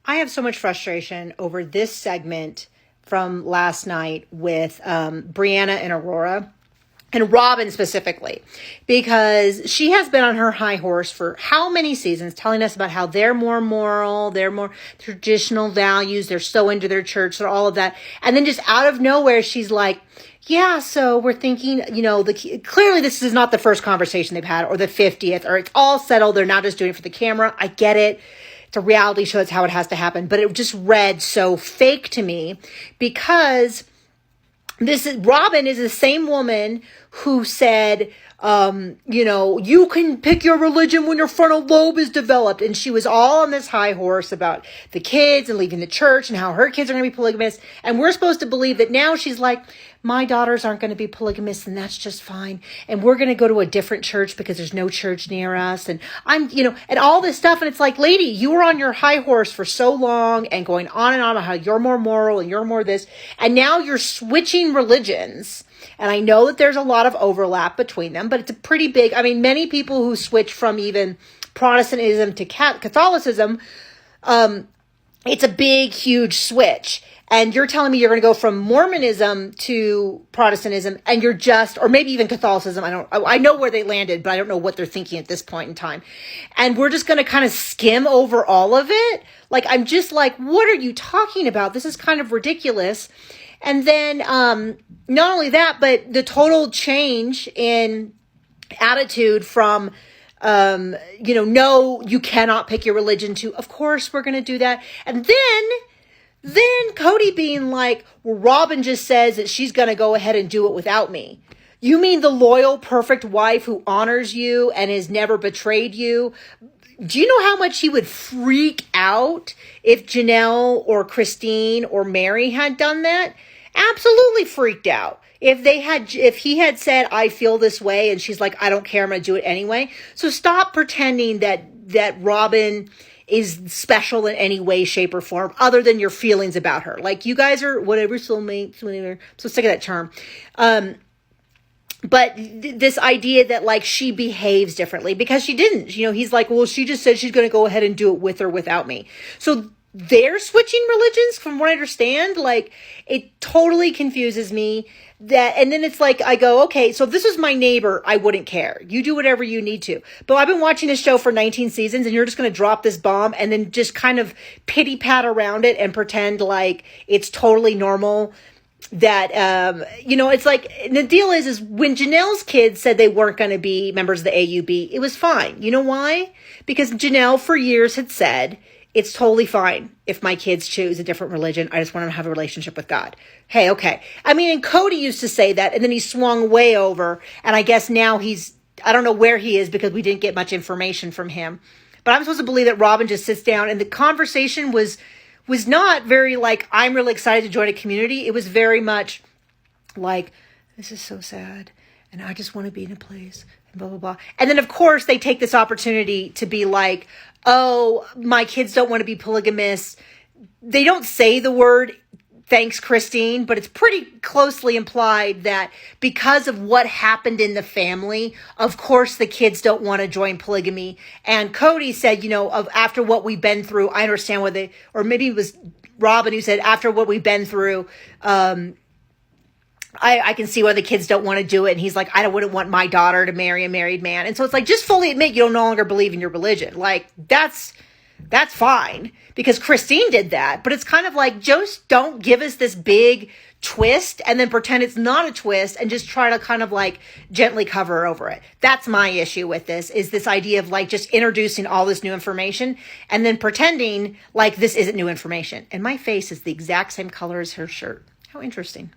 I have so much frustration over this segment from last night with Brianna and Aurora. And Robyn specifically, because she has been on her high horse for how many seasons telling us about how they're more moral, they're more traditional values, they're so into their church, they're all of that. And then just out of nowhere, she's like, yeah, so we're thinking, clearly this is not the first conversation they've had or the 50th, or it's all settled. They're not just doing it for the camera. I get it. It's a reality show. It's how it has to happen. But it just read so fake to me because Robyn is the same woman who said, you can pick your religion when your frontal lobe is developed. And she was all on this high horse about the kids and leaving the church and how her kids are going to be polygamous. And we're supposed to believe that now she's like, my daughters aren't going to be polygamous and that's just fine. And we're going to go to a different church because there's no church near us. And and all this stuff. And it's like, lady, you were on your high horse for so long and going on and on about how you're more moral and you're more this. And now you're switching religions. And I know that there's a lot of overlap between them, but it's a pretty big, many people who switch from even Protestantism to Catholicism, it's a big, huge switch. And you're telling me you're going to go from Mormonism to Protestantism and you're or maybe even Catholicism. I know where they landed, but I don't know what they're thinking at this point in time. And we're just going to kind of skim over all of it. Like, I'm just like, what are you talking about? This is kind of ridiculous. And then, not only that, but the total change in attitude from, no, you cannot pick your religion to, of course, we're going to do that. And then Cody being like, well, Robyn just says that she's going to go ahead and do it without me. You mean the loyal, perfect wife who honors you and has never betrayed you? Do you know how much he would freak out if Janelle or Christine or Mary had done that? Absolutely freaked out. If he had said, I feel this way, and she's like, I don't care, I'm going to do it anyway. So stop pretending that Robyn is special in any way, shape, or form, other than your feelings about her. Like, you guys are whatever, soulmates, whatever. I'm so sick of that term. But this idea that, like, she behaves differently because she didn't. He's like, well, she just said she's going to go ahead and do it with or without me. So they're switching religions, from what I understand. Like, it totally confuses me. And then it's like, I go, okay, so if this was my neighbor, I wouldn't care. You do whatever you need to. But I've been watching this show for 19 seasons and you're just going to drop this bomb and then just kind of pity pat around it and pretend like it's totally normal. That, it's like, the deal is when Janelle's kids said they weren't going to be members of the AUB, it was fine. You know why? Because Janelle for years had said, it's totally fine if my kids choose a different religion. I just want them to have a relationship with God. Hey, okay. And Cody used to say that, and then he swung way over. And I guess now I don't know where he is because we didn't get much information from him. But I'm supposed to believe that Robyn just sits down, and the conversation was not very like, I'm really excited to join a community. It was very much like, this is so sad. And I just want to be in a place, and blah, blah, blah. And then, of course, they take this opportunity to be like, oh, my kids don't want to be polygamous. They don't say the word, thanks, Christine, but it's pretty closely implied that because of what happened in the family, of course, the kids don't want to join polygamy. And Cody said, after what we've been through, I understand what or maybe it was Robyn who said, after what we've been through, I can see why the kids don't want to do it. And he's like, I wouldn't want my daughter to marry a married man. And so it's like, just fully admit you don't no longer believe in your religion. Like, that's fine because Christine did that. But it's kind of like, just don't give us this big twist and then pretend it's not a twist and just try to kind of like gently cover over it. That's my issue with this, is this idea of like just introducing all this new information and then pretending like this isn't new information. And my face is the exact same color as her shirt. How interesting.